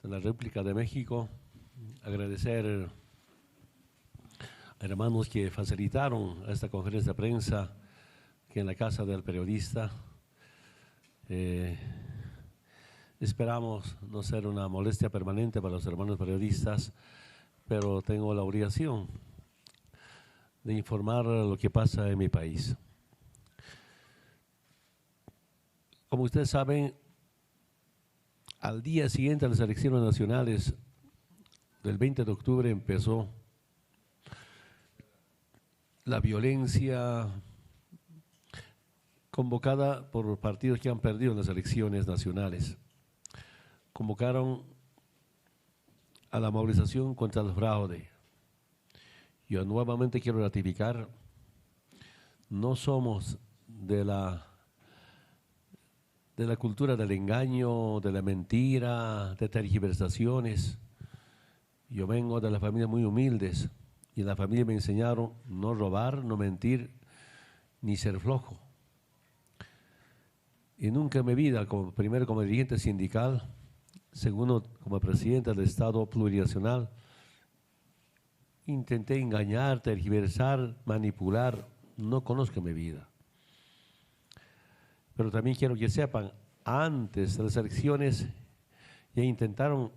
de la República de México, agradecer a hermanos que facilitaron esta conferencia de prensa que en la Casa del Periodista. Esperamos no ser una molestia permanente para los hermanos periodistas, pero tengo la obligación de informar lo que pasa en mi país. Como ustedes saben, al día siguiente a las elecciones nacionales del 20 de octubre empezó la violencia convocada por partidos que han perdido las elecciones nacionales. Convocaron a la movilización contra el fraude. Yo nuevamente quiero ratificar, no somos de la cultura del engaño, de la mentira, de tergiversaciones. Yo vengo de las familias muy humildes y en la familia me enseñaron no robar, no mentir, ni ser flojo. Y nunca en mi vida, primero como dirigente sindical, segundo como presidente del Estado plurinacional, intenté engañar, tergiversar, manipular. No conozco mi vida. Pero también quiero que sepan, antes de las elecciones ya intentaron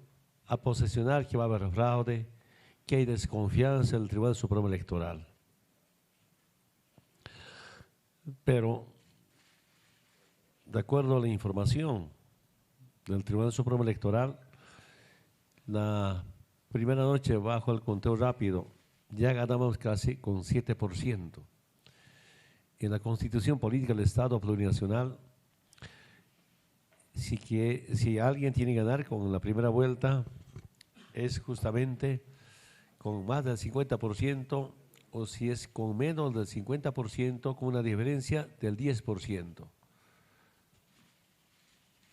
posesionar que va a haber fraude, que hay desconfianza en el Tribunal Supremo Electoral. Pero, de acuerdo a la información del Tribunal Supremo Electoral, la primera noche bajo el conteo rápido ya ganamos casi con 7%. En la Constitución Política del Estado Plurinacional, si alguien tiene que ganar con la primera vuelta, es justamente con más del 50%, o si es con menos del 50%, con una diferencia del 10%.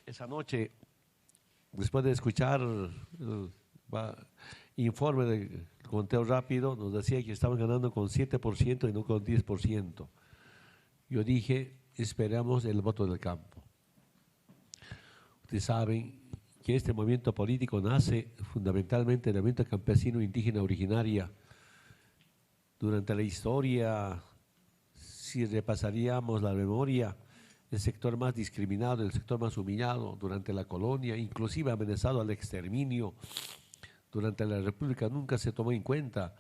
Esa noche, después de escuchar el informe del conteo rápido, nos decía que estaban ganando con 7% y no con 10%. Yo dije, esperamos el voto del campo. Ustedes saben que este movimiento político nace fundamentalmente del movimiento campesino indígena originaria. Durante la historia, si repasaríamos la memoria, el sector más discriminado, el sector más humillado durante la colonia, inclusive amenazado al exterminio, durante la República nunca se tomó en cuenta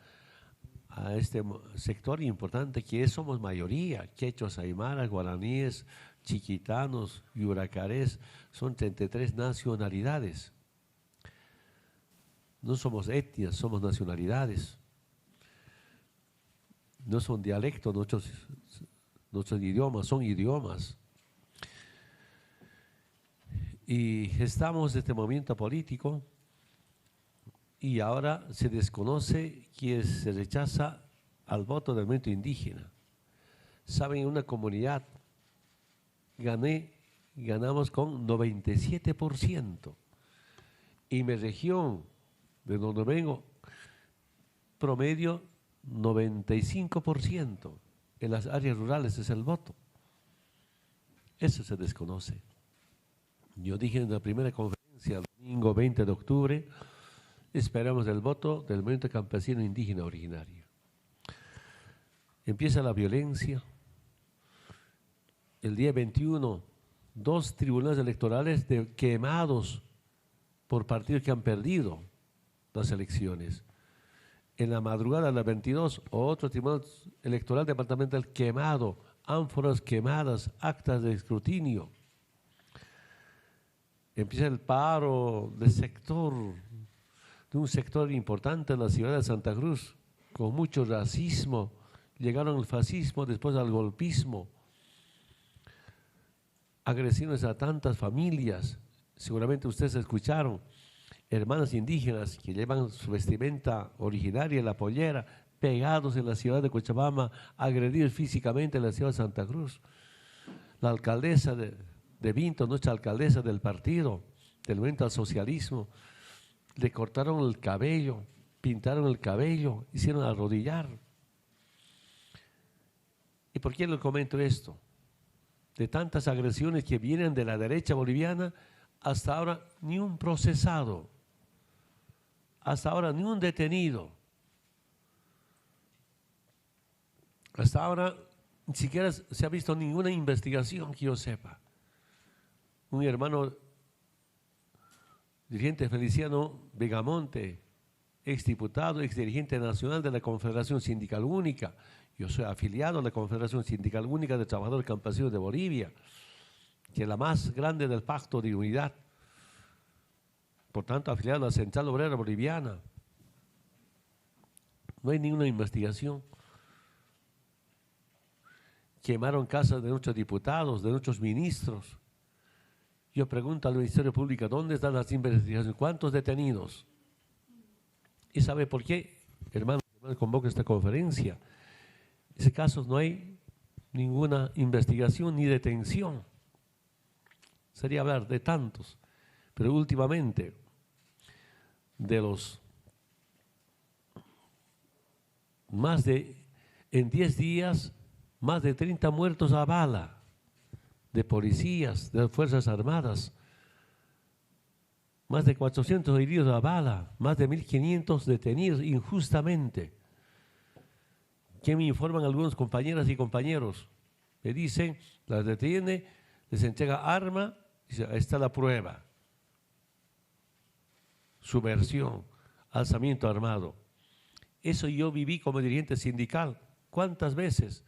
a este sector importante que somos mayoría, quechos, aymaras, guaraníes, chiquitanos, yuracarés, son 33 nacionalidades. No somos etnias, somos nacionalidades. No son dialectos nuestros idiomas, son idiomas. Y estamos en este movimiento político y ahora se desconoce que se rechaza al voto del movimiento indígena. Saben, en una comunidad ganamos con 97%. Y mi región, de donde vengo, promedio 95%. En las áreas rurales es el voto. Eso se desconoce. Yo dije en la primera conferencia, el domingo 20 de octubre, esperamos el voto del movimiento campesino indígena originario. Empieza la violencia. El día 21, 2 tribunales electorales quemados por partidos que han perdido las elecciones. En la madrugada del 22, otro tribunal electoral departamental quemado, ánforas quemadas, actas de escrutinio. Empieza el paro de un sector importante en la ciudad de Santa Cruz, con mucho racismo. Llegaron al fascismo, después al golpismo. Agresiones a tantas familias. Seguramente ustedes escucharon, hermanas indígenas que llevan su vestimenta originaria, la pollera, pegados en la ciudad de Cochabamba, agredidos físicamente en la ciudad de Santa Cruz. La alcaldesa de Vinto, nuestra alcaldesa del partido, del movimiento al socialismo, le cortaron el cabello, pintaron el cabello, hicieron arrodillar. ¿Y por qué le comento esto? De tantas agresiones que vienen de la derecha boliviana, hasta ahora ni un procesado Hasta ahora ni un detenido. Hasta ahora ni siquiera se ha visto ninguna investigación que yo sepa. Un hermano dirigente Feliciano Vegamonte, exdiputado, exdirigente nacional de la Confederación Sindical Única. Yo soy afiliado a la Confederación Sindical Única de Trabajadores Campesinos de Bolivia, que es la más grande del Pacto de Unidad. Por tanto, afiliado a la Central Obrera Boliviana. No hay ninguna investigación. Quemaron casas de nuestros diputados, de nuestros ministros. Yo pregunto al Ministerio Público, ¿dónde están las investigaciones? ¿Cuántos detenidos? ¿Y sabe por qué, hermano, convoca esta conferencia? En ese caso no hay ninguna investigación ni detención. Sería hablar de tantos. Pero últimamente, de los en 10 días, más de 30 muertos a bala, de policías, de las Fuerzas Armadas, más de 400 heridos a bala, más de 1.500 detenidos injustamente. ¿Qué me informan algunos compañeras y compañeros? Me dicen, las detiene, les entrega arma, dice, ahí está la prueba. Subversión, alzamiento armado. Eso yo viví como dirigente sindical. ¿Cuántas veces?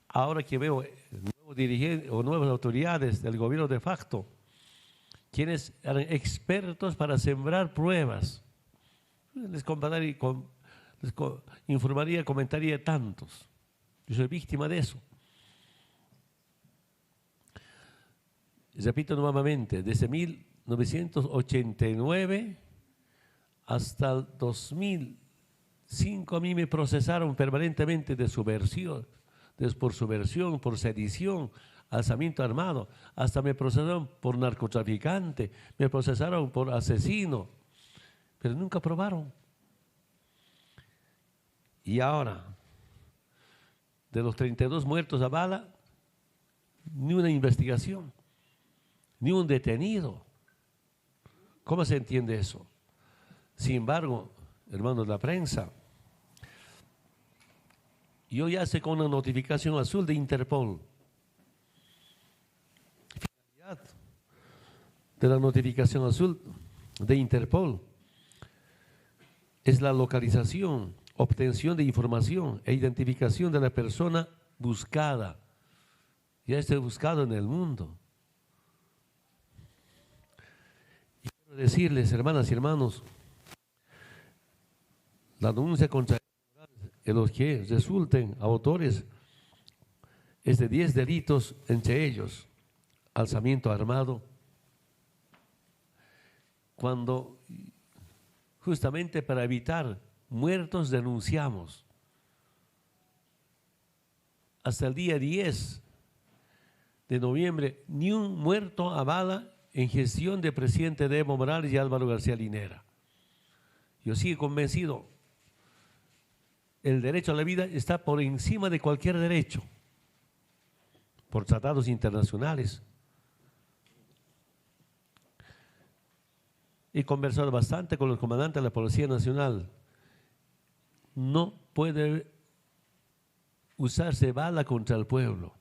Ahora que veo nuevos dirigentes o nuevas autoridades del gobierno de facto, quienes eran expertos para sembrar pruebas, les informaría, comentaría tantos. Yo soy víctima de eso. Repito nuevamente, desde 1989 hasta el 2005 a mí me procesaron permanentemente de subversión, por subversión, por sedición, alzamiento armado, hasta me procesaron por narcotraficante, me procesaron por asesino, pero nunca probaron. Y ahora, de los 32 muertos a bala, ni una investigación, ni un detenido. ¿Cómo se entiende eso? Sin embargo, hermanos de la prensa, yo ya sé con una notificación azul de Interpol. Finalidad de la notificación azul de Interpol es la localización, obtención de información e identificación de la persona buscada. Ya está buscado en el mundo. Y quiero decirles, hermanas y hermanos, la denuncia contra los que resulten autores es de 10 delitos, entre ellos alzamiento armado, cuando justamente para evitar muertos denunciamos. Hasta el día 10 de noviembre, ni un muerto a bala en gestión de presidente Evo Morales y Álvaro García Linera. Yo sigo convencido, el derecho a la vida está por encima de cualquier derecho, por tratados internacionales. He conversado bastante con el comandante de la Policía Nacional. No puede usarse bala contra el pueblo.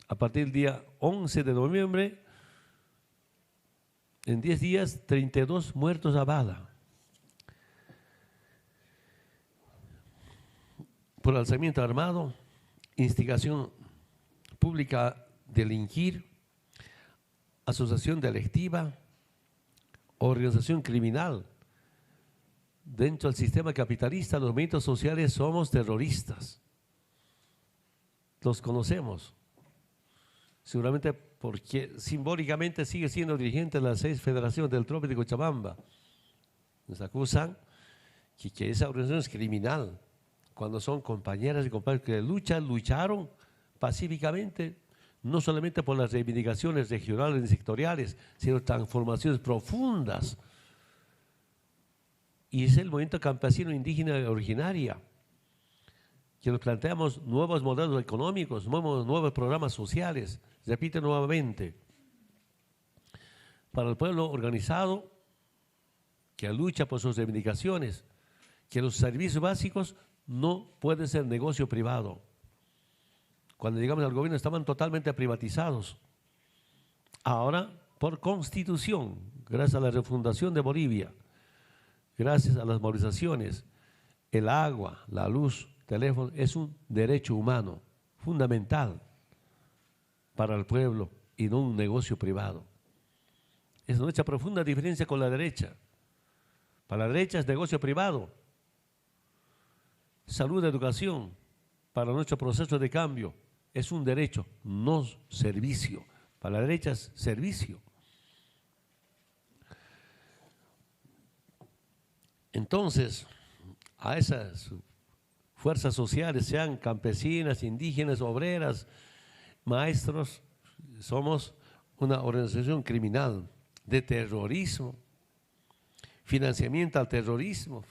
A partir del día 11 de noviembre, en 10 días, 32 muertos a bala. Por alzamiento armado, instigación pública a delinquir, asociación delictiva, organización criminal. Dentro del sistema capitalista, los movimientos sociales somos terroristas. Los conocemos. Seguramente porque simbólicamente sigue siendo dirigente de las 6 federaciones del Trópico de Cochabamba. Nos acusan que esa organización es criminal, cuando son compañeras y compañeros que lucharon pacíficamente, no solamente por las reivindicaciones regionales y sectoriales, sino transformaciones profundas. Y es el movimiento campesino indígena originaria, que nos planteamos nuevos modelos económicos, nuevos programas sociales. Repito nuevamente, para el pueblo organizado, que lucha por sus reivindicaciones, que los servicios básicos no pueden ser negocio privado. Cuando llegamos al gobierno estaban totalmente privatizados. Ahora, por constitución, gracias a la refundación de Bolivia, gracias a las movilizaciones, el agua, la luz, teléfono, es un derecho humano fundamental para el pueblo y no un negocio privado. Es nuestra profunda diferencia con la derecha. Para la derecha es negocio privado. Salud, educación, para nuestro proceso de cambio, es un derecho, no servicio. Para la derecha es servicio. Entonces, a esas fuerzas sociales, sean campesinas, indígenas, obreras, maestros, somos una organización criminal de terrorismo, financiamiento al terrorismo.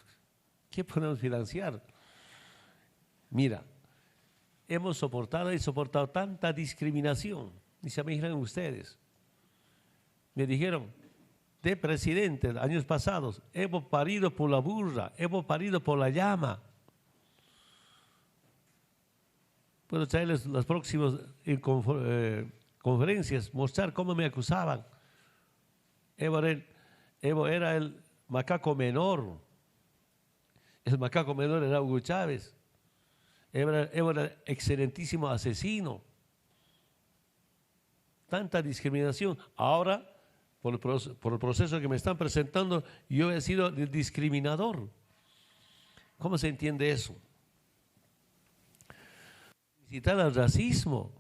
¿Qué podemos financiar? Mira, hemos soportado y soportado tanta discriminación. Y se me dijeron ustedes, me dijeron, de presidente, años pasados, hemos parido por la burra, hemos parido por la llama. Puedo traerles las próximas conferencias, mostrar cómo me acusaban. Evo era el macaco menor. El macaco menor era Hugo Chávez. Evo era excelentísimo asesino. Tanta discriminación. Ahora, por el proceso que me están presentando, yo he sido el discriminador. ¿Cómo se entiende eso? Citar al racismo.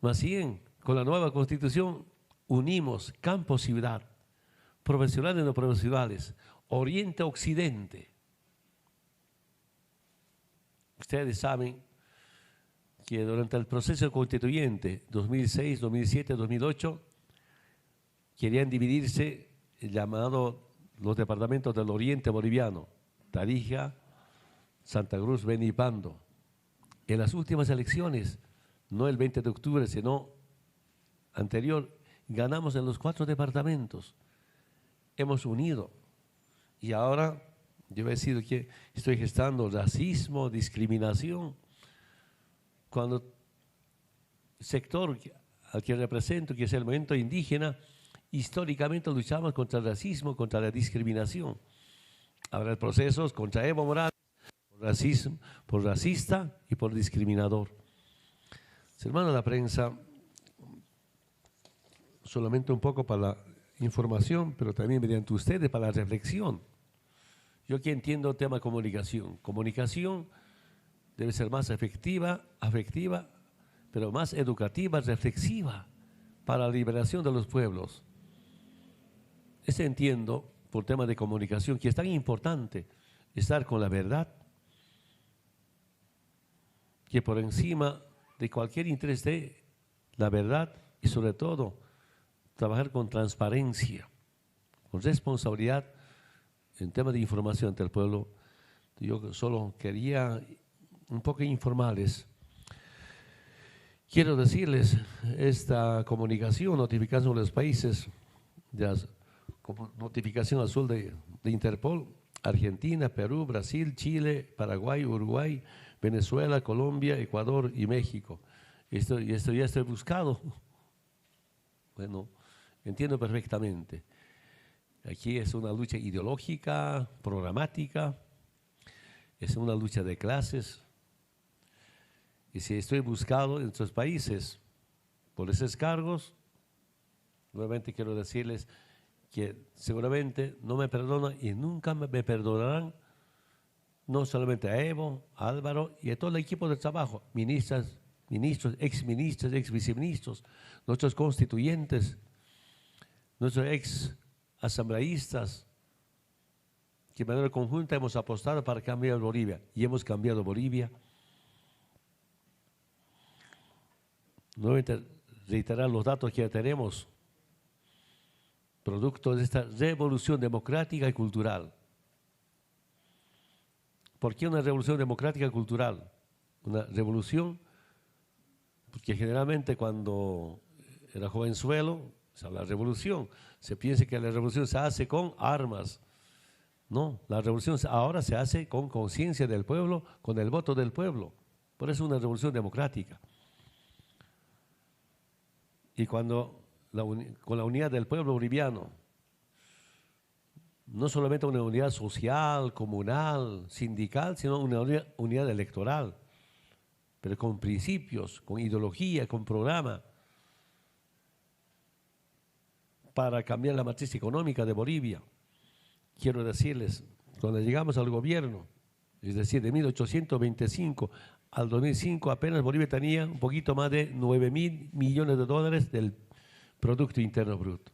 Más bien, con la nueva Constitución unimos campo, ciudad, profesionales y no profesionales, oriente, occidente. Ustedes saben que durante el proceso constituyente 2006, 2007, 2008 querían dividirse los departamentos del oriente boliviano, Tarija, Santa Cruz, Beni y Pando. En las últimas elecciones, no el 20 de octubre, sino anterior, ganamos en los 4 departamentos. Hemos unido. Y ahora yo he decidido que estoy gestando racismo, discriminación. Cuando el sector al que represento, que es el movimiento indígena, históricamente luchamos contra el racismo, contra la discriminación. Habrá procesos contra Evo Morales, por racista y por discriminador. Hermano de la prensa, solamente un poco para la información, pero también mediante ustedes para la reflexión. Yo aquí entiendo el tema comunicación. Comunicación debe ser más efectiva, afectiva, pero más educativa, reflexiva, para la liberación de los pueblos. Entiendo, por tema de comunicación, que es tan importante estar con la verdad, que por encima de cualquier interés de la verdad y sobre todo trabajar con transparencia, con responsabilidad en temas de información ante el pueblo. Yo solo quería un poco informarles. Quiero decirles, esta comunicación, notificación de los países, como notificación azul de Interpol, Argentina, Perú, Brasil, Chile, Paraguay, Uruguay, Venezuela, Colombia, Ecuador y México. Esto ya estoy buscado. Bueno, entiendo perfectamente. Aquí es una lucha ideológica, programática, es una lucha de clases. Y si estoy buscado en estos países por esos cargos, nuevamente quiero decirles que seguramente no me perdonan y nunca me perdonarán, no solamente a Evo, a Álvaro y a todo el equipo de trabajo, ministros, ex viceministros, nuestros constituyentes, nuestros ex asambleístas, que de manera conjunta hemos apostado para cambiar Bolivia y hemos cambiado Bolivia. Nuevamente reiterar los datos que ya tenemos, producto de esta revolución democrática y cultural. ¿Por qué una revolución democrática y cultural? Una revolución porque generalmente cuando era jovenzuelo O sea, la revolución. Se piensa que la revolución se hace con armas. No, la revolución ahora se hace con conciencia del pueblo, con el voto del pueblo. Por eso es una revolución democrática. Y cuando con la unidad del pueblo boliviano, no solamente una unidad social, comunal, sindical, sino una unidad electoral, pero con principios, con ideología, con programa, para cambiar la matriz económica de Bolivia. Quiero decirles, cuando llegamos al gobierno, es decir, de 1825 al 2005, apenas Bolivia tenía un poquito más de 9.000 millones de dólares del Producto Interno Bruto.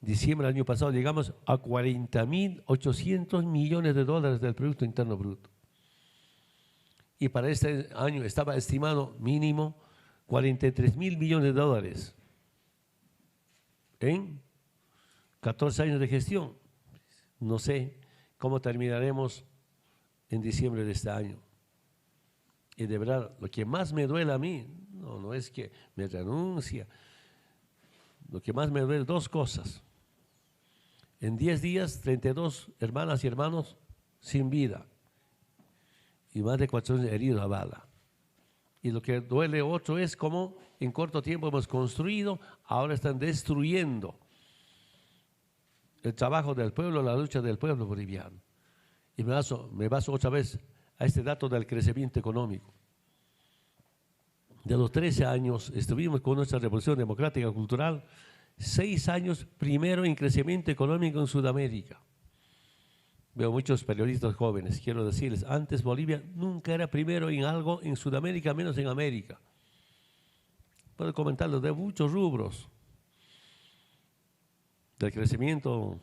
Diciembre del año pasado llegamos a 40.800 millones de dólares del Producto Interno Bruto. Y para este año estaba estimado mínimo 43.000 millones de dólares en 14 años de gestión. No sé cómo terminaremos en diciembre de este año. Y de verdad, lo que más me duele a mí, no es que me renuncia, lo que más me duele, dos cosas. En 10 días, 32 hermanas y hermanos sin vida y más de 400 heridos a bala. Y lo que duele otro es cómo en corto tiempo hemos construido, ahora están destruyendo el trabajo del pueblo, la lucha del pueblo boliviano. Y me baso otra vez a este dato del crecimiento económico. De los 13 años estuvimos con nuestra revolución democrática cultural, 6 años primero en crecimiento económico en Sudamérica. Veo muchos periodistas jóvenes, quiero decirles, antes Bolivia nunca era primero en algo en Sudamérica, menos en América. Puedo comentarles de muchos rubros, del crecimiento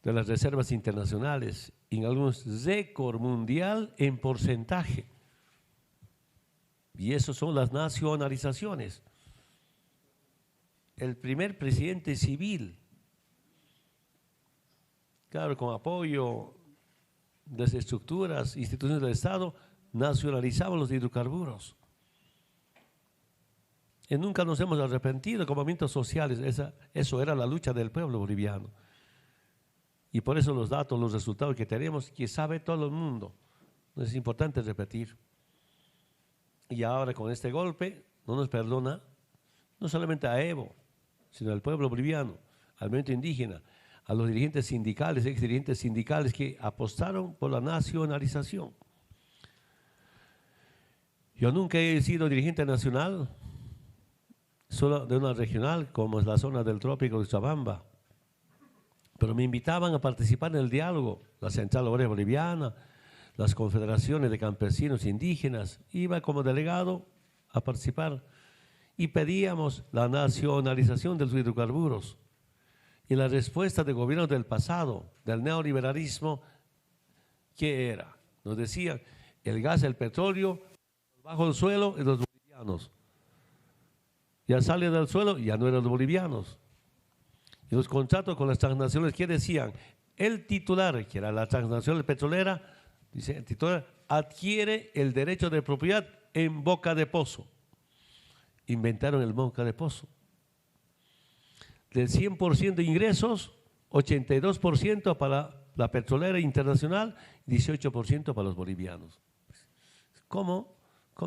de las reservas internacionales, en algunos récord mundial en porcentaje. Y eso son las nacionalizaciones. El primer presidente civil, claro, con apoyo de las estructuras, instituciones del Estado, nacionalizamos los hidrocarburos. Y nunca nos hemos arrepentido como movimientos sociales. Eso era la lucha del pueblo boliviano. Y por eso los datos, los resultados que tenemos, que sabe todo el mundo. Es importante repetir. Y ahora con este golpe no nos perdona, no solamente a Evo, sino al pueblo boliviano, al movimiento indígena, a los dirigentes sindicales, ex dirigentes sindicales que apostaron por la nacionalización. Yo nunca he sido dirigente nacional, solo de una regional, como es la zona del trópico de Chabamba. Pero me invitaban a participar en el diálogo, la Central Obrera Boliviana, las confederaciones de campesinos indígenas. Iba como delegado a participar y pedíamos la nacionalización de los hidrocarburos. Y la respuesta del gobierno del pasado, del neoliberalismo, ¿qué era? Nos decían, el gas, el petróleo, bajo el suelo, y los bolivianos. Ya sale del suelo, ya no eran los bolivianos. Y los contratos con las transnacionales, ¿qué decían? El titular, que era la transnacional petrolera, dice, el titular adquiere el derecho de propiedad en boca de pozo. Inventaron el boca de pozo. Del 100% de ingresos, 82% para la petrolera internacional, 18% para los bolivianos. ¿Cómo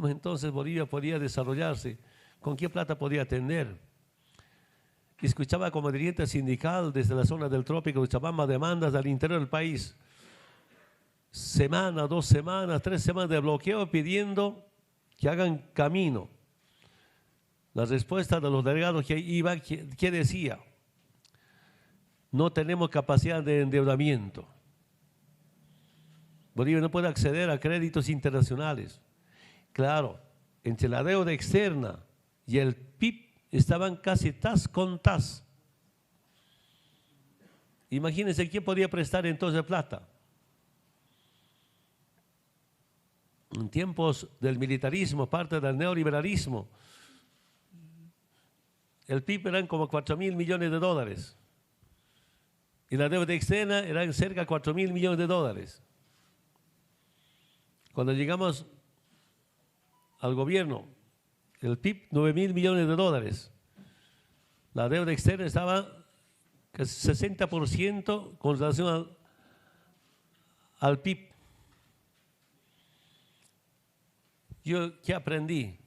entonces Bolivia podía desarrollarse? ¿Con qué plata podía atender? Escuchaba como dirigente sindical desde la zona del trópico de Chabamba demandas al interior del país. Semana, 2 semanas, 3 semanas de bloqueo pidiendo que hagan camino. La respuesta de los delegados que iban, ¿qué decía? No tenemos capacidad de endeudamiento. Bolivia no puede acceder a créditos internacionales. Claro, entre la deuda externa y el PIB estaban casi tas con tas. Imagínense quién podía prestar entonces plata. En tiempos del militarismo, parte del neoliberalismo, el PIB eran como 4.000 millones de dólares. Y la deuda externa eran cerca de 4.000 millones de dólares. Cuando llegamos al gobierno, el PIB 9.000 millones de dólares. la deuda externa estaba casi 60% con relación al PIB. Yo, ¿qué aprendí?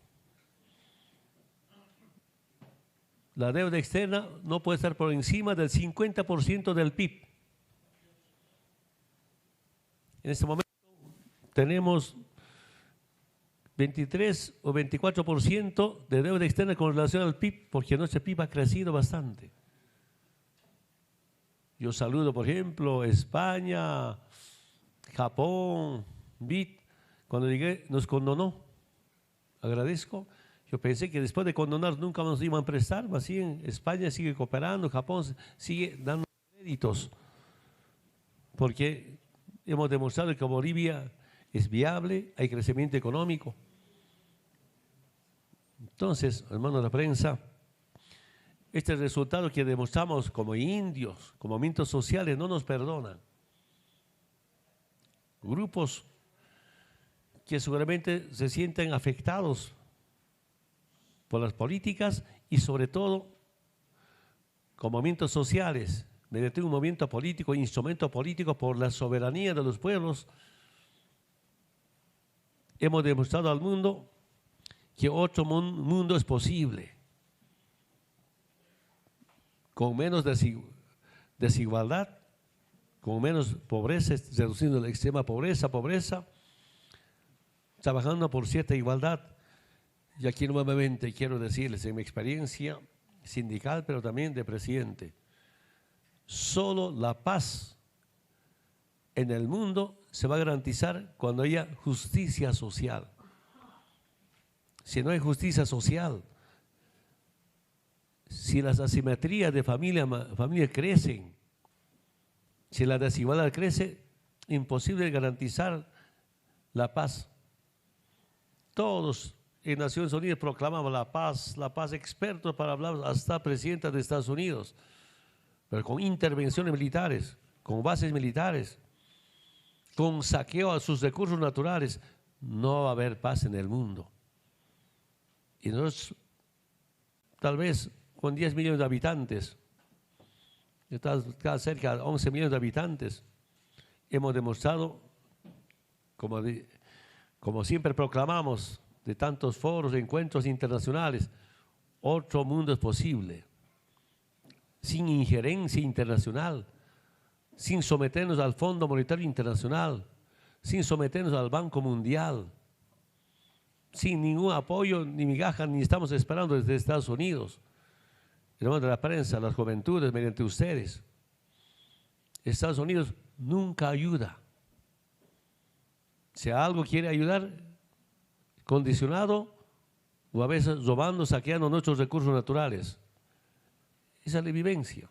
La deuda externa no puede estar por encima del 50% del PIB. En este momento tenemos 23 o 24% de deuda externa con relación al PIB, porque nuestro PIB ha crecido bastante. Yo saludo, por ejemplo, España, Japón, BID, cuando llegué nos condonó. Agradezco. Yo pensé que después de condonar nunca nos iban a prestar, más bien España sigue cooperando, Japón sigue dando créditos, porque hemos demostrado que Bolivia es viable, hay crecimiento económico. Entonces, hermanos de la prensa, este resultado que demostramos como indios, como movimientos sociales, no nos perdonan. Grupos que seguramente se sienten afectados por las políticas y sobre todo con movimientos sociales, mediante un movimiento político, instrumento político por la soberanía de los pueblos, hemos demostrado al mundo que otro mundo es posible, con menos desigualdad, con menos pobreza, reduciendo la extrema pobreza, trabajando por cierta igualdad. Y aquí nuevamente quiero decirles, en mi experiencia sindical, pero también de presidente, solo la paz en el mundo se va a garantizar cuando haya justicia social. Si no hay justicia social, si las asimetrías de familia crecen, si la desigualdad crece, imposible garantizar la paz. Todos en Naciones Unidas proclamaban la paz, expertos para hablar, hasta presidenta de Estados Unidos, pero con intervenciones militares, con bases militares, con saqueo a sus recursos naturales, no va a haber paz en el mundo. Y nosotros, tal vez con 10 millones de habitantes, está cerca de 11 millones de habitantes, hemos demostrado, como siempre proclamamos, de tantos foros, encuentros internacionales, otro mundo es posible, sin injerencia internacional, sin someternos al Fondo Monetario Internacional, sin someternos al Banco Mundial, sin ningún apoyo ni migaja, ni estamos esperando desde Estados Unidos. Hermanos de la prensa, las juventudes, mediante ustedes. Estados Unidos nunca ayuda. Si algo quiere ayudar, condicionado o a veces robando, saqueando nuestros recursos naturales. Esa es la vivencia.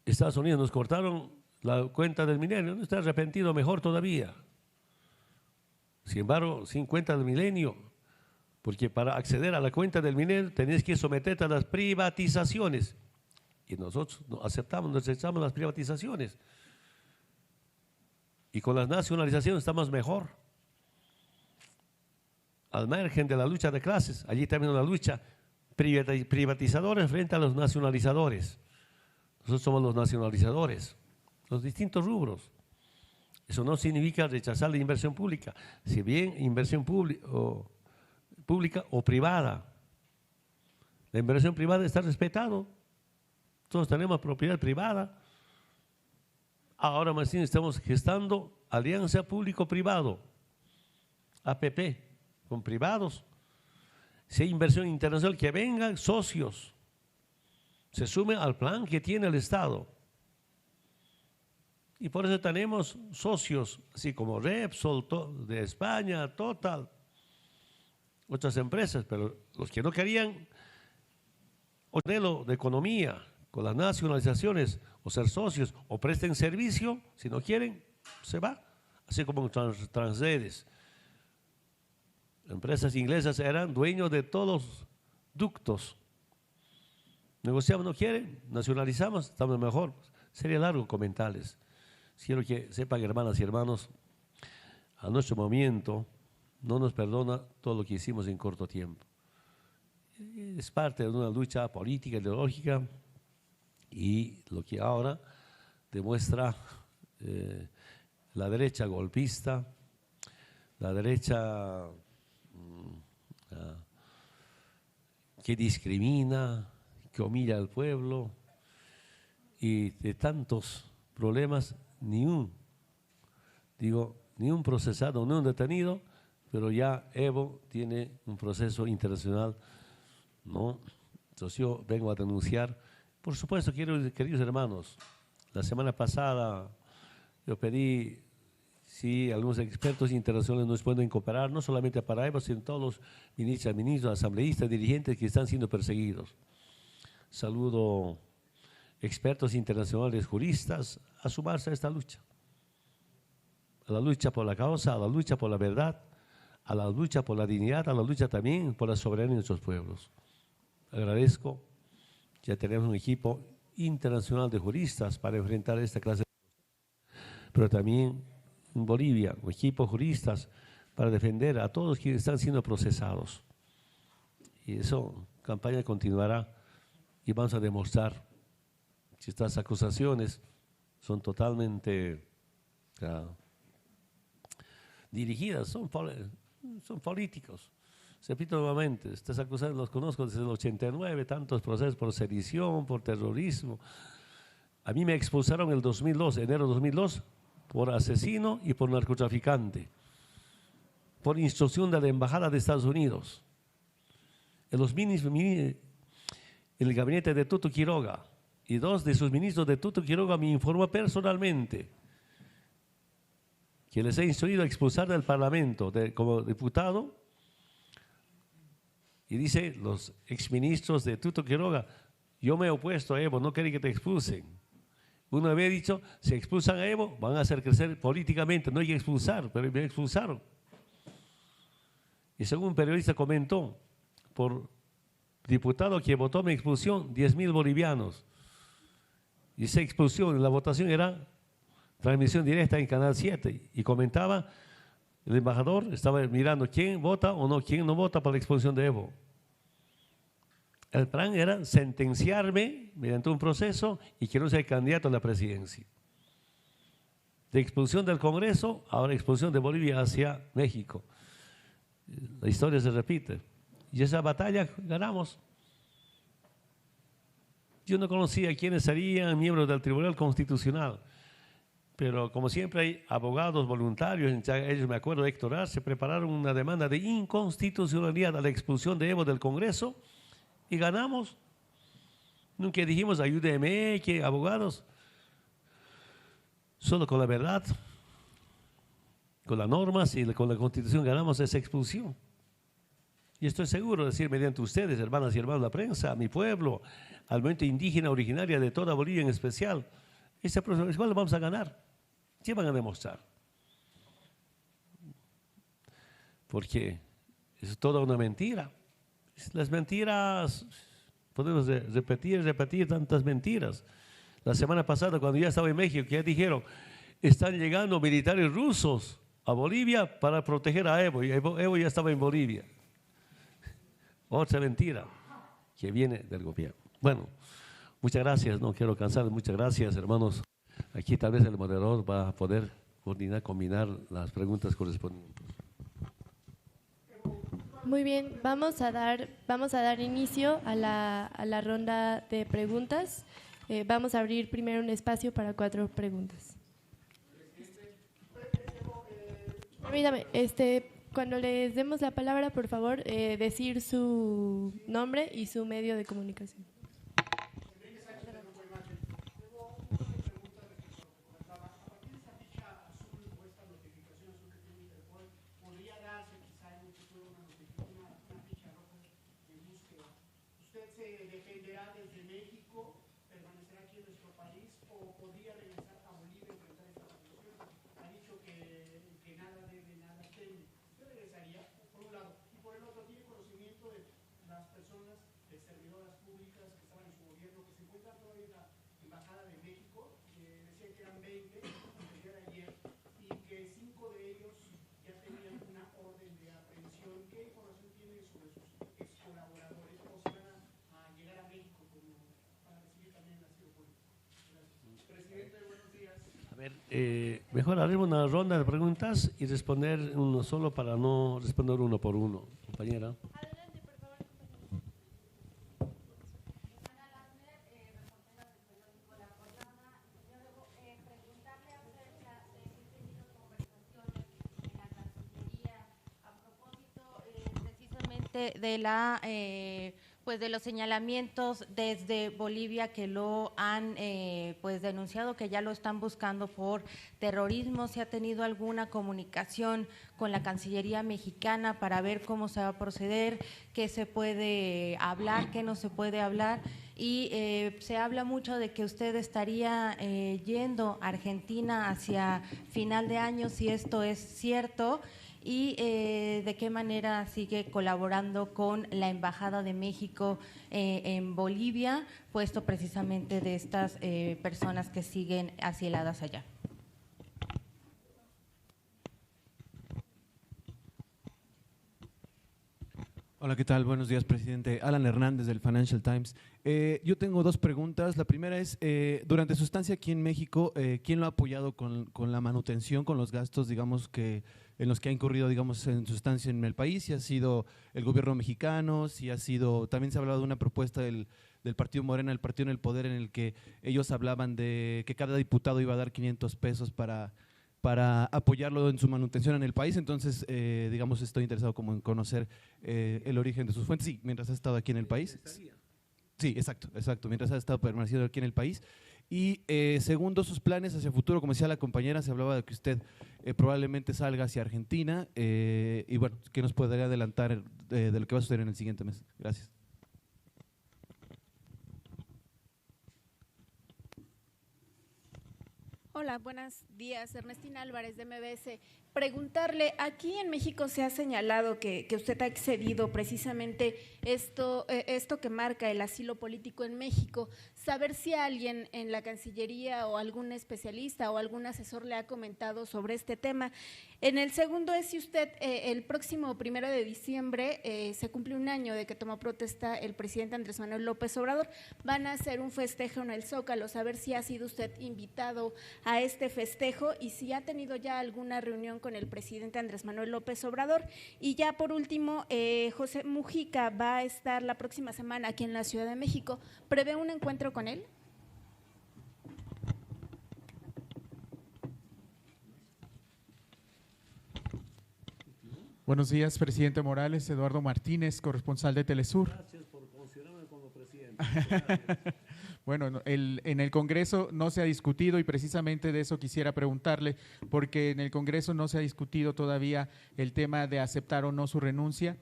Estados Unidos nos cortaron la cuenta del milenio, no está arrepentido, mejor todavía. Sin embargo, sin cuenta del milenio, porque para acceder a la cuenta del milenio tenés que someterte a las privatizaciones. Y nosotros aceptamos las privatizaciones. Y con las nacionalizaciones estamos mejor. Al margen de la lucha de clases, allí terminó la lucha, privatizadores frente a los nacionalizadores. Nosotros somos los nacionalizadores, los distintos rubros. Eso no significa rechazar la inversión pública, si bien inversión pública o privada. La inversión privada está respetado, todos tenemos propiedad privada. Ahora más bien estamos gestando alianza público-privado, APP, con privados. Si hay inversión internacional, que vengan socios, se sumen al plan que tiene el Estado. Y por eso tenemos socios, así como Repsol de España, Total, otras empresas, pero los que no querían modelo de economía con las nacionalizaciones o ser socios o presten servicio, si no quieren, se va. Así como Transredes. Empresas inglesas eran dueños de todos los ductos. Negociamos, no quieren, nacionalizamos, estamos mejor. Sería largo comentarles. Quiero que sepan, hermanas y hermanos, a nuestro movimiento no nos perdona todo lo que hicimos en corto tiempo. es parte de una lucha política, ideológica, y lo que ahora demuestra la derecha golpista, la derecha que discrimina, que humilla al pueblo, y de tantos problemas, ni un procesado, ni un detenido, pero ya Evo tiene un proceso internacional, ¿no? Entonces yo vengo a denunciar. Por supuesto, queridos hermanos, la semana pasada yo pedí si algunos expertos internacionales nos pueden cooperar, no solamente para Evo, sino todos los ministros, asambleístas, dirigentes que están siendo perseguidos. Saludo expertos internacionales, juristas, a sumarse a esta lucha. A la lucha por la causa, a la lucha por la verdad, a la lucha por la dignidad, a la lucha también por la soberanía de nuestros pueblos. Agradezco, ya tenemos un equipo internacional de juristas para enfrentar esta clase, pero también en Bolivia, un equipo de juristas para defender a todos quienes están siendo procesados. Y eso, campaña continuará y vamos a demostrar si estas acusaciones son totalmente dirigidas, son políticos. Repito nuevamente, estas acusaciones los conozco desde el 89, tantos procesos por sedición, por terrorismo. A mí me expulsaron en el 2002, enero de 2002, por asesino y por narcotraficante, por instrucción de la Embajada de Estados Unidos. En el gabinete de Tuto Quiroga, y dos de sus ministros de Tuto Quiroga me informó personalmente que les he instruido a expulsar del Parlamento como diputado, y dice los exministros de Tuto Quiroga, yo me he opuesto a Evo, no quiero que te expulsen. Uno había dicho, si expulsan a Evo, van a hacer crecer políticamente, no hay que expulsar, pero me expulsaron. Y según un periodista comentó, por diputado que votó mi expulsión, 10.000 bolivianos. Y esa expulsión, la votación era transmisión directa en Canal 7. Y comentaba, el embajador estaba mirando quién vota o no, quién no vota para la expulsión de Evo. El plan era sentenciarme mediante un proceso y que no sea candidato a la presidencia. De expulsión del Congreso, ahora expulsión de Bolivia hacia México. La historia se repite. Y esa batalla ganamos. Yo no conocía quiénes serían miembros del Tribunal Constitucional, pero como siempre hay abogados voluntarios, ellos, me acuerdo, Héctor Arce, prepararon una demanda de inconstitucionalidad a la expulsión de Evo del Congreso y ganamos. Nunca dijimos ayúdeme, que abogados. Solo con la verdad, con las normas y con la Constitución ganamos esa expulsión. Y estoy seguro de decir mediante ustedes, hermanas y hermanos de la prensa, a mi pueblo, al movimiento indígena originaria de toda Bolivia en especial, ese proceso igual lo vamos a ganar. ¿Qué van a demostrar? Porque es toda una mentira. Las mentiras, podemos repetir tantas mentiras. La semana pasada, cuando ya estaba en México, ya dijeron, están llegando militares rusos a Bolivia para proteger a Evo, y Evo ya estaba en Bolivia. Otra mentira que viene del gobierno. Bueno, muchas gracias, no quiero cansarles, muchas gracias, hermanos. Aquí tal vez el moderador va a poder combinar las preguntas correspondientes. Muy bien, vamos a dar inicio a la ronda de preguntas. Vamos a abrir primero un espacio para 4 preguntas. Permítame, cuando les demos la palabra, por favor, decir su nombre y su medio de comunicación. A ver, mejor haremos una ronda de preguntas y responder uno solo para no responder uno por uno, compañera. De la pues de los señalamientos desde Bolivia que lo han pues denunciado, que ya lo están buscando por terrorismo. ¿Se ha tenido alguna comunicación con la Cancillería mexicana para ver cómo se va a proceder, qué se puede hablar, qué no se puede hablar? Y se habla mucho de que usted estaría yendo a Argentina hacia final de año, si esto es cierto, y de qué manera sigue colaborando con la Embajada de México en Bolivia, puesto precisamente de estas personas que siguen asiladas allá. Hola, ¿qué tal? Buenos días, presidente. Alan Hernández, del Financial Times. Yo tengo dos preguntas. La primera es, durante su estancia aquí en México, ¿quién lo ha apoyado con la manutención, con los gastos, digamos, en los que ha incurrido, digamos, en su estancia en el país? Si ha sido el gobierno mexicano, si ha sido… También se ha hablado de una propuesta del Partido Morena, el partido en el poder, en el que ellos hablaban de que cada diputado iba a dar 500 pesos para apoyarlo en su manutención en el país. Entonces, digamos, estoy interesado como en conocer el origen de sus fuentes. Sí, mientras ha estado aquí en el país. Sí, exacto, mientras ha estado permaneciendo aquí en el país. Y segundo, sus planes hacia el futuro. Como decía la compañera, se hablaba de que usted probablemente salga hacia Argentina, y bueno, ¿qué nos podría adelantar de lo que va a suceder en el siguiente mes? Gracias. Hola, buenos días. Ernestina Álvarez, de MBS. Preguntarle, aquí en México se ha señalado que usted ha excedido precisamente esto que marca el asilo político en México. Saber si alguien en la Cancillería o algún especialista o algún asesor le ha comentado sobre este tema. En el segundo es si usted el próximo 1 de diciembre se cumple un año de que tomó protesta el presidente Andrés Manuel López Obrador. Van a hacer un festejo en el Zócalo, saber si ha sido usted invitado a este festejo y si ha tenido ya alguna reunión con el presidente Andrés Manuel López Obrador. Y ya por último, José Mujica va a estar la próxima semana aquí en la Ciudad de México. ¿Prevé un encuentro con él? Buenos días, presidente Morales. Eduardo Martínez, corresponsal de Telesur. Gracias por considerarme como presidente. Bueno, en el Congreso no se ha discutido y precisamente de eso quisiera preguntarle, porque en el Congreso no se ha discutido todavía el tema de aceptar o no su renuncia.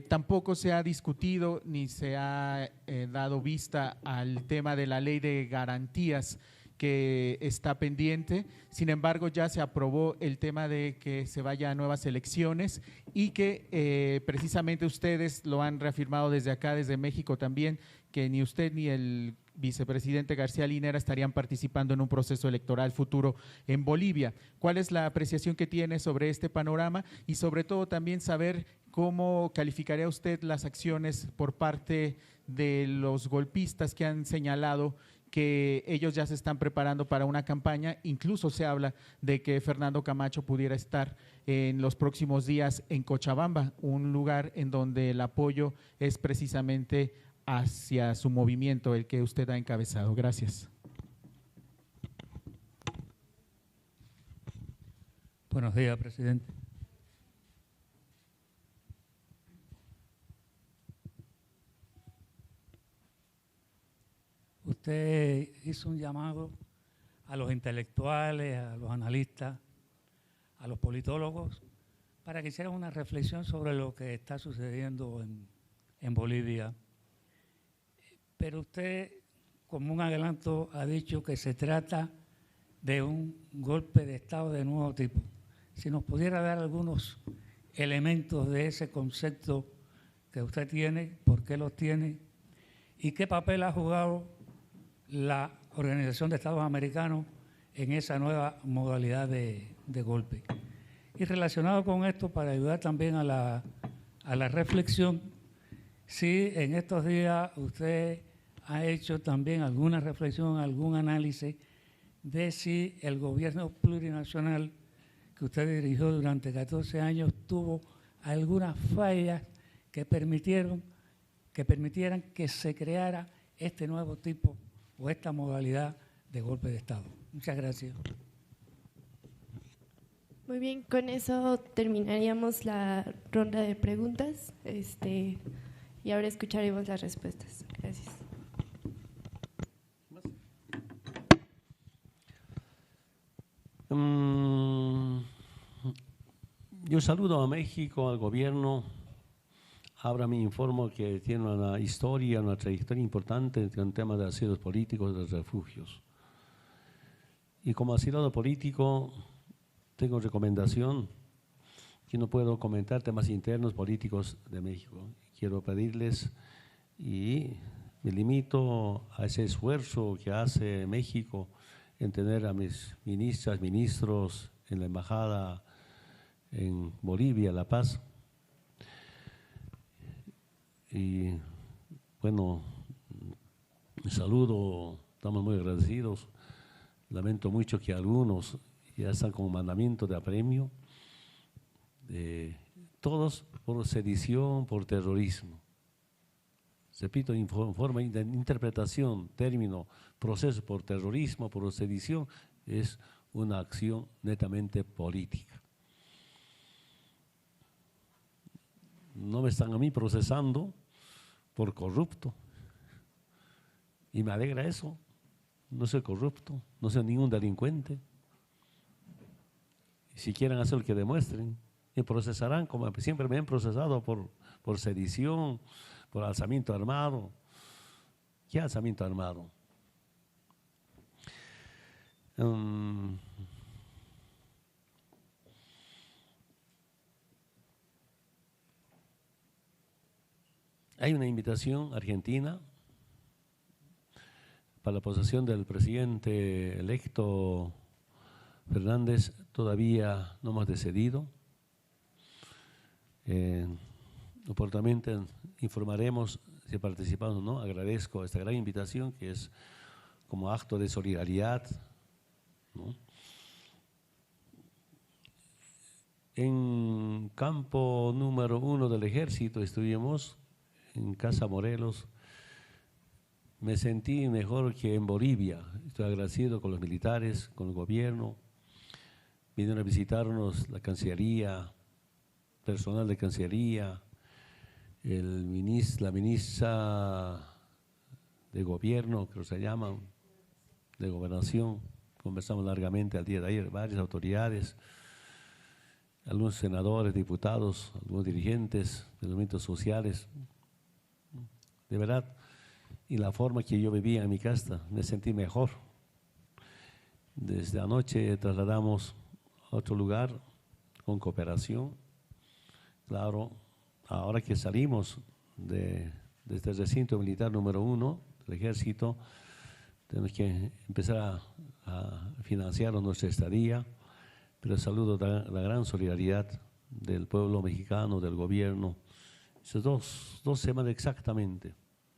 Tampoco se ha discutido ni se ha dado vista al tema de la ley de garantías que está pendiente. Sin embargo, ya se aprobó el tema de que se vaya a nuevas elecciones y que precisamente ustedes lo han reafirmado desde acá, desde México también, que ni usted ni el vicepresidente García Linera estarían participando en un proceso electoral futuro en Bolivia. ¿Cuál es la apreciación que tiene sobre este panorama? Y sobre todo también saber cómo calificaría usted las acciones por parte de los golpistas que han señalado que ellos ya se están preparando para una campaña. Incluso se habla de que Fernando Camacho pudiera estar en los próximos días en Cochabamba, un lugar en donde el apoyo es precisamente hacia su movimiento, el que usted ha encabezado. Gracias. Buenos días, presidente. Usted hizo un llamado a los intelectuales, a los analistas, a los politólogos, para que hicieran una reflexión sobre lo que está sucediendo en Bolivia. Pero usted, como un adelanto, ha dicho que se trata de un golpe de Estado de nuevo tipo. Si nos pudiera dar algunos elementos de ese concepto que usted tiene, por qué los tiene y qué papel ha jugado la Organización de Estados Americanos en esa nueva modalidad de golpe. Y relacionado con esto, para ayudar también a la reflexión, si en estos días usted ha hecho también alguna reflexión, algún análisis de si el gobierno plurinacional que usted dirigió durante 14 años tuvo algunas fallas que permitieran que se creara este nuevo tipo o esta modalidad de golpe de Estado. Muchas gracias. Muy bien, con eso terminaríamos la ronda de preguntas y ahora escucharemos las respuestas. Gracias. Yo saludo a México, al gobierno. Ahora me informo que tiene una historia, una trayectoria importante en temas de asilos políticos, de refugios. Y como asilado político, tengo recomendación que no puedo comentar temas internos políticos de México. Quiero pedirles y me limito a ese esfuerzo que hace México en tener a mis ministras, ministros en la embajada en Bolivia, La Paz. Y bueno, saludo, estamos muy agradecidos. Lamento mucho que algunos ya están con mandamiento de apremio, todos por sedición, por terrorismo. Repito, en forma de interpretación, término, proceso por terrorismo, por sedición, es una acción netamente política. No me están a mí procesando por corrupto, y me alegra eso. No soy corrupto, no soy ningún delincuente. Y si quieren hacer lo que demuestren, me procesarán como siempre me han procesado por sedición, por alzamiento armado. ¿Qué alzamiento armado? Hay una invitación argentina para la posesión del presidente electo Fernández. Todavía no hemos decidido. Oportunamente informaremos si participamos o no. Agradezco esta gran invitación que es como acto de solidaridad, ¿no? En campo número 1 del ejército estuvimos en Casa Morelos. Me sentí mejor que en Bolivia. Estoy agradecido con los militares, con el gobierno. Vinieron a visitarnos la Cancillería, personal de Cancillería, la ministra de Gobierno, creo que se llama, de Gobernación. Conversamos largamente al día de ayer, varias autoridades, algunos senadores, diputados, algunos dirigentes de los movimientos sociales. De verdad, y la forma que yo vivía en mi casa, me sentí mejor. Desde anoche trasladamos a otro lugar con cooperación. Claro, ahora que salimos de este recinto militar número 1 del ejército, tenemos que empezar a financiar nuestra estadía, pero saludo la gran solidaridad del pueblo mexicano, del gobierno. Esas dos semanas exactamente.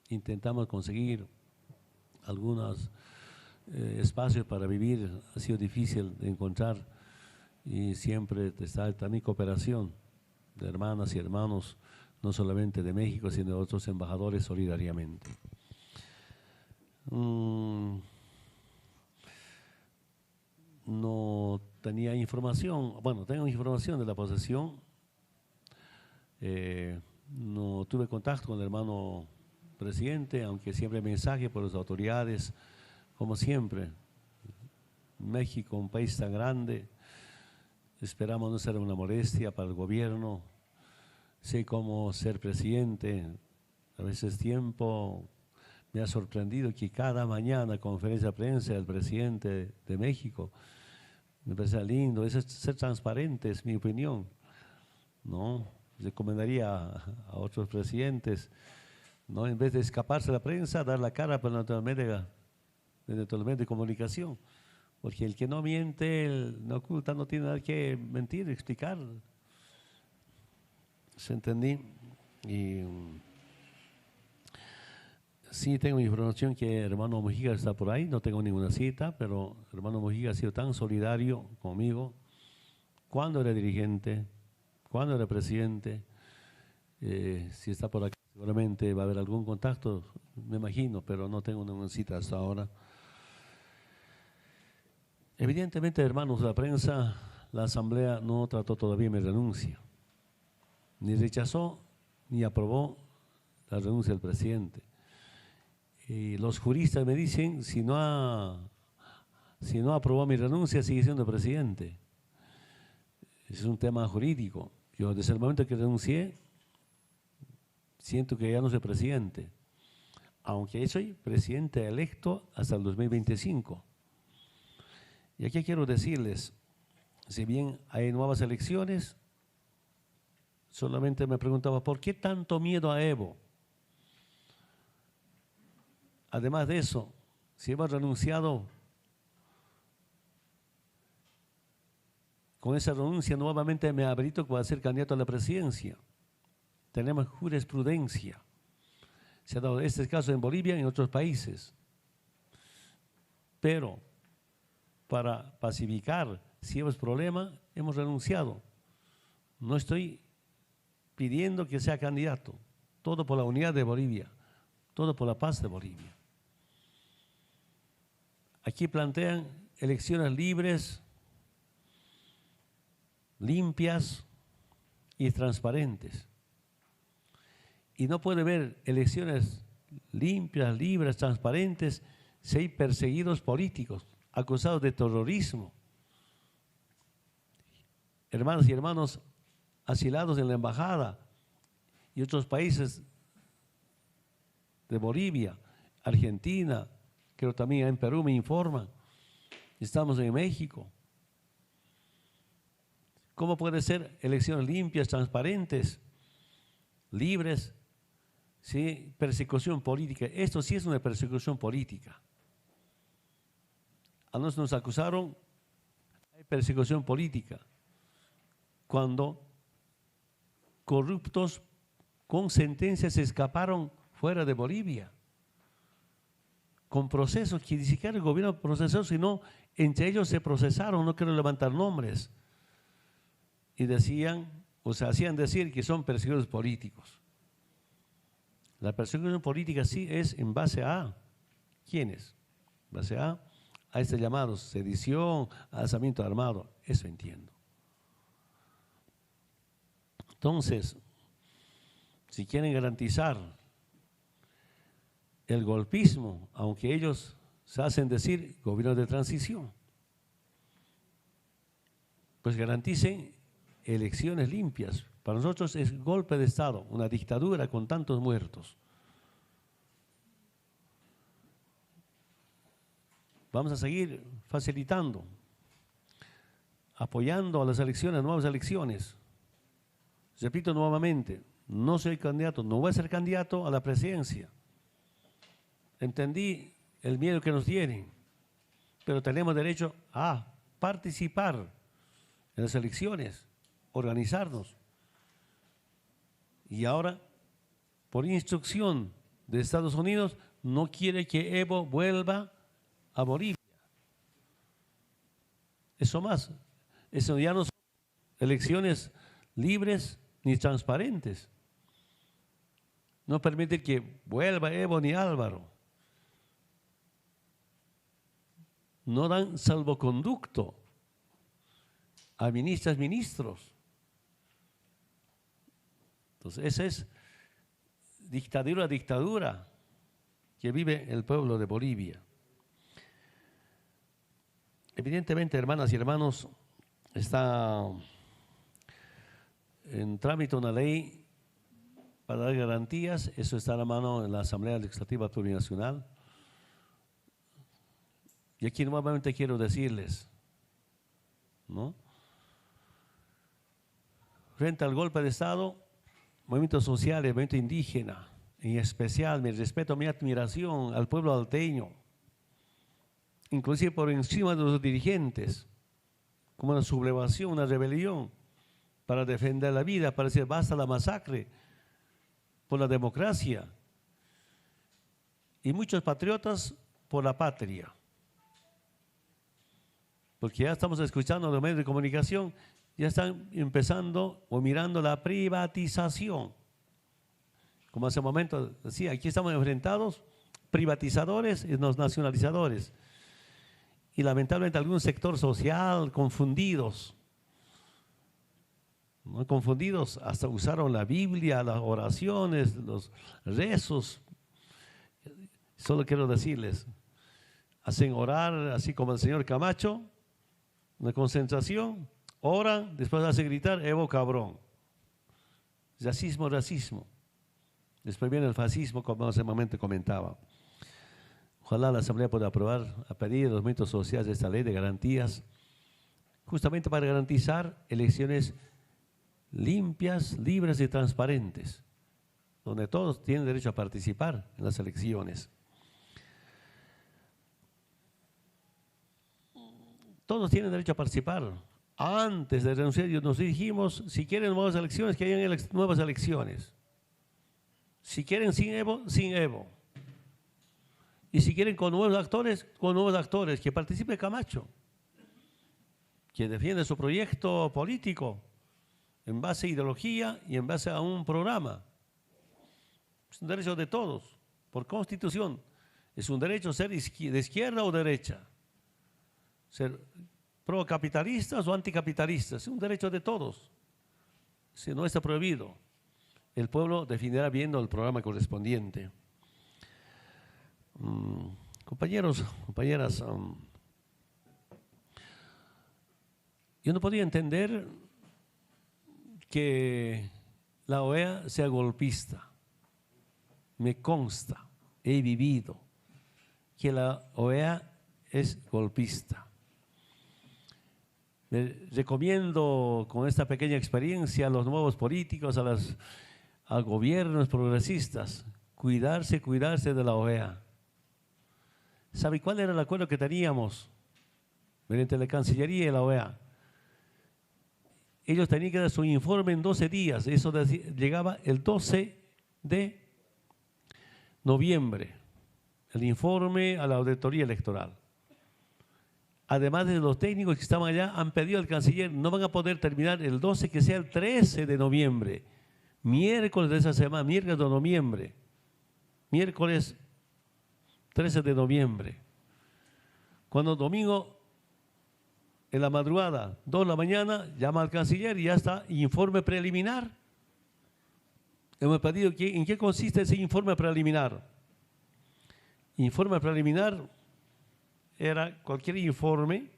Intentamos conseguir algunos espacios para vivir, ha sido difícil de encontrar, y siempre está también cooperación de hermanas y hermanos, no solamente de México, sino de otros embajadores solidariamente. No tenía información, bueno, tengo información de la posesión, no tuve contacto con el hermano presidente, aunque siempre mensaje por las autoridades, como siempre. México, un país tan grande, esperamos no ser una molestia para el gobierno. Sé cómo ser presidente, a veces tiempo me ha sorprendido que cada mañana conferencia de prensa del presidente de México, me parece lindo, es ser transparente, es mi opinión, ¿no? Recomendaría a otros presidentes, ¿no? En vez de escaparse a la prensa, dar la cara por nuestros medios de comunicación, porque el que no miente, no oculta, no tiene nada que mentir, explicar. ¿Se entendí? Y Sí tengo información que hermano Mojica está por ahí, no tengo ninguna cita, pero hermano Mojica ha sido tan solidario conmigo cuando era dirigente, cuando era presidente. Si está por aquí seguramente va a haber algún contacto, me imagino, pero no tengo ninguna cita hasta ahora. Evidentemente, hermanos de la prensa, la Asamblea no trató todavía mi renuncia, ni rechazó ni aprobó la renuncia del presidente. Y los juristas me dicen, si no aprobó mi renuncia, sigue siendo presidente. Es un tema jurídico. Yo desde el momento que renuncié, siento que ya no soy presidente, aunque soy presidente electo hasta el 2025. Y aquí quiero decirles, si bien hay nuevas elecciones, solamente me preguntaba, ¿por qué tanto miedo a Evo? Además de eso, si hemos renunciado, con esa renuncia nuevamente me habilito para ser candidato a la presidencia. Tenemos jurisprudencia. Se ha dado este caso en Bolivia y en otros países. Pero para pacificar, si hemos problema, hemos renunciado. No estoy pidiendo que sea candidato. Todo por la unidad de Bolivia. Todo por la paz de Bolivia. Aquí plantean elecciones libres, limpias y transparentes. Y no puede haber elecciones limpias, libres, transparentes si hay perseguidos políticos, acusados de terrorismo. Hermanas y hermanos asilados en la embajada y otros países de Bolivia, Argentina, creo también en Perú me informan. Estamos en México. ¿Cómo puede ser elecciones limpias, transparentes, libres? ¿Sí? Persecución política. Esto sí es una persecución política. A nosotros nos acusaron de persecución política cuando corruptos con sentencias se escaparon fuera de Bolivia, con procesos que ni siquiera el gobierno procesó, sino entre ellos se procesaron, no quiero levantar nombres, y decían, o se hacían decir que son perseguidores políticos. La persecución política sí es en base a, ¿quiénes? En base a este llamado sedición, alzamiento armado, eso entiendo. Entonces, si quieren garantizar el golpismo, aunque ellos se hacen decir gobierno de transición, pues garanticen elecciones limpias. Para nosotros es golpe de Estado, una dictadura con tantos muertos. Vamos a seguir facilitando, apoyando a las elecciones, nuevas elecciones. Repito nuevamente, no soy candidato, no voy a ser candidato a la presidencia. Entendí el miedo que nos tienen, pero tenemos derecho a participar en las elecciones, organizarnos. Y ahora, por instrucción de Estados Unidos, no quiere que Evo vuelva a Bolivia. Eso más, eso ya no son elecciones libres ni transparentes. No permite que vuelva Evo ni Álvaro. No dan salvoconducto a ministras, ministros. Entonces, esa es dictadura que vive el pueblo de Bolivia. Evidentemente, hermanas y hermanos, está en trámite una ley para dar garantías. Eso está a la mano en la Asamblea Legislativa Plurinacional. Y aquí nuevamente quiero decirles, ¿no? Frente al golpe de Estado, movimientos sociales, movimiento indígena, en especial mi respeto, mi admiración al pueblo alteño, inclusive por encima de los dirigentes, como una sublevación, una rebelión, para defender la vida, para decir basta la masacre, por la democracia. y muchos patriotas por la patria. Porque ya estamos escuchando los medios de comunicación, ya están empezando o mirando la privatización. Como hace un momento decía, aquí estamos enfrentados privatizadores y los nacionalizadores. Y lamentablemente algún sector social confundidos, ¿no? Confundidos, hasta usaron la Biblia, las oraciones, los rezos. Solo quiero decirles, hacen orar así como el señor Camacho, una concentración, oran, después hace gritar Evo cabrón. Racismo, racismo. Después viene el fascismo, como hace un momento comentaba. Ojalá la Asamblea pueda aprobar a pedido de los movimientos sociales esta ley de garantías, justamente para garantizar elecciones limpias, libres y transparentes, donde todos tienen derecho a participar en las elecciones. Todos tienen derecho a participar. Antes de renunciar nos dijimos, si quieren nuevas elecciones, que hayan nuevas elecciones. Si quieren sin Evo, sin Evo. Y si quieren con nuevos actores, que participe Camacho, que defiende su proyecto político en base a ideología y en base a un programa. Es un derecho de todos, por constitución. Es un derecho ser de izquierda o derecha, ser procapitalistas o anticapitalistas, es un derecho de todos. Si no está prohibido, el pueblo definirá viendo el programa correspondiente. Compañeros, compañeras, yo no podía entender que la OEA sea golpista. Me consta, he vivido que la OEA es golpista. Le recomiendo con esta pequeña experiencia a los nuevos políticos, a gobiernos progresistas, cuidarse de la OEA. ¿Sabe cuál era el acuerdo que teníamos mediante la Cancillería y la OEA? Ellos tenían que dar su informe en 12 días, eso llegaba el 12 de noviembre, el informe a la auditoría electoral. Además de los técnicos que estaban allá, han pedido al canciller, no van a poder terminar el 12, que sea el 13 de noviembre, miércoles de esa semana, miércoles de noviembre, miércoles 13 de noviembre. Cuando domingo, en la madrugada, 2 de la mañana, llama al canciller y ya está, informe preliminar. Hemos pedido, ¿en qué consiste ese informe preliminar? Informe preliminar era cualquier informe,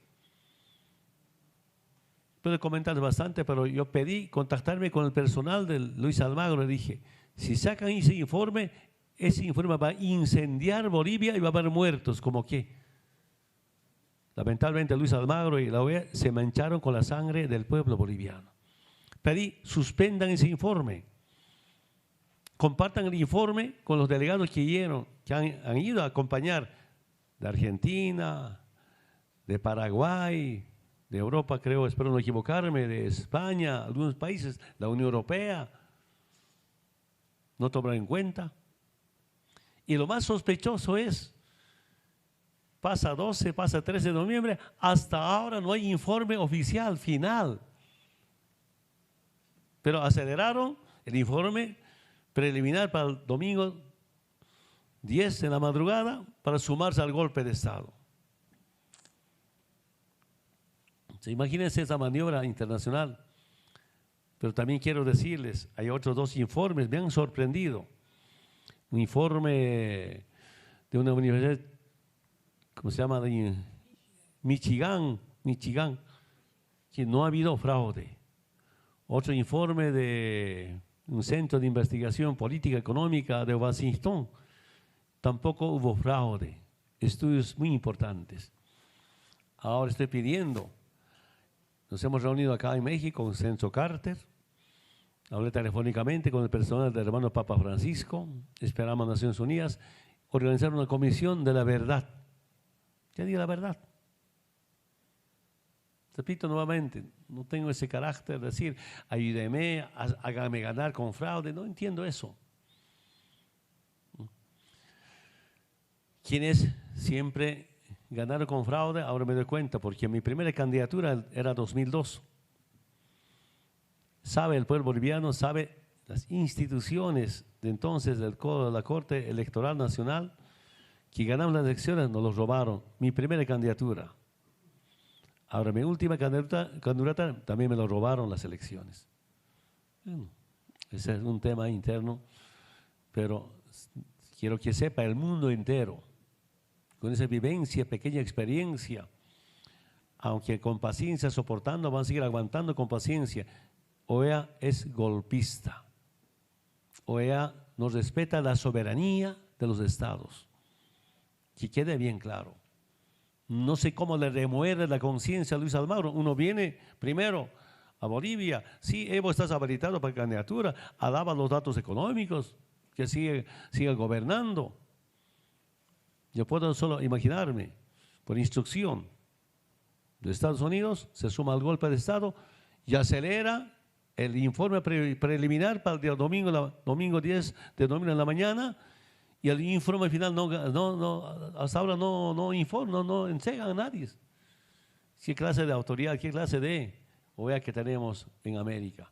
puedo comentar bastante, pero yo pedí contactarme con el personal de Luis Almagro, le dije, si sacan ese informe va a incendiar Bolivia y va a haber muertos, ¿como qué? Lamentablemente Luis Almagro y la OEA se mancharon con la sangre del pueblo boliviano. Pedí, suspendan ese informe, compartan el informe con los delegados que han ido a acompañar de Argentina, de Paraguay, de Europa, creo, espero no equivocarme, de España, algunos países, la Unión Europea, no toman en cuenta. Y lo más sospechoso es, pasa 12, pasa 13 de noviembre, hasta ahora no hay informe oficial, final. Pero aceleraron el informe preliminar para el domingo 10 en la madrugada para sumarse al golpe de Estado. Imagínense esa maniobra internacional. Pero también quiero decirles, hay otros 2 informes, me han sorprendido. Un informe de una universidad, ¿cómo se llama? De Michigan, que no ha habido fraude. Otro informe de un centro de investigación política económica de Washington, tampoco hubo fraude. Estudios muy importantes. Ahora estoy pidiendo, nos hemos reunido acá en México con Censo Carter, hablé telefónicamente con el personal del hermano Papa Francisco, esperamos a Naciones Unidas organizar una comisión de la verdad. Ya digo la verdad. Repito nuevamente, no tengo ese carácter de decir, ayúdeme, hágame ganar con fraude, no entiendo eso. quienes siempre ganaron con fraude, ahora me doy cuenta, porque mi primera candidatura era 2002. Sabe el pueblo boliviano, sabe las instituciones de entonces de la Corte Electoral Nacional, que ganaron las elecciones, nos los robaron. Mi primera candidatura. Ahora, mi última candidatura también me lo robaron las elecciones. Ese es un tema interno, pero quiero que sepa el mundo entero, con esa vivencia, pequeña experiencia, aunque con paciencia, soportando, van a seguir aguantando con paciencia. OEA es golpista. OEA no respeta la soberanía de los estados. Que quede bien claro. No sé cómo le remueve la conciencia a Luis Almagro. Uno viene primero a Bolivia, sí, Evo, estás habilitado para candidatura, alaba los datos económicos, que sigue gobernando. Yo puedo solo imaginarme, por instrucción de Estados Unidos, se suma al golpe de Estado y acelera el informe preliminar para el día domingo 10 de noviembre en la mañana, y el informe final hasta ahora no informa, no enseña a nadie. ¿Qué clase de autoridad, qué clase de OEA que tenemos en América?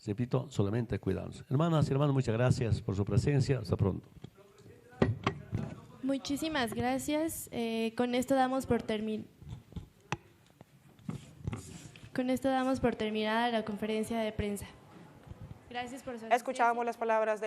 Repito, solamente cuidarnos. Hermanas y hermanos, muchas gracias por su presencia. Hasta pronto. Muchísimas gracias. Con esto damos por terminada la conferencia de prensa. Gracias por su asistencia. Escuchábamos las palabras del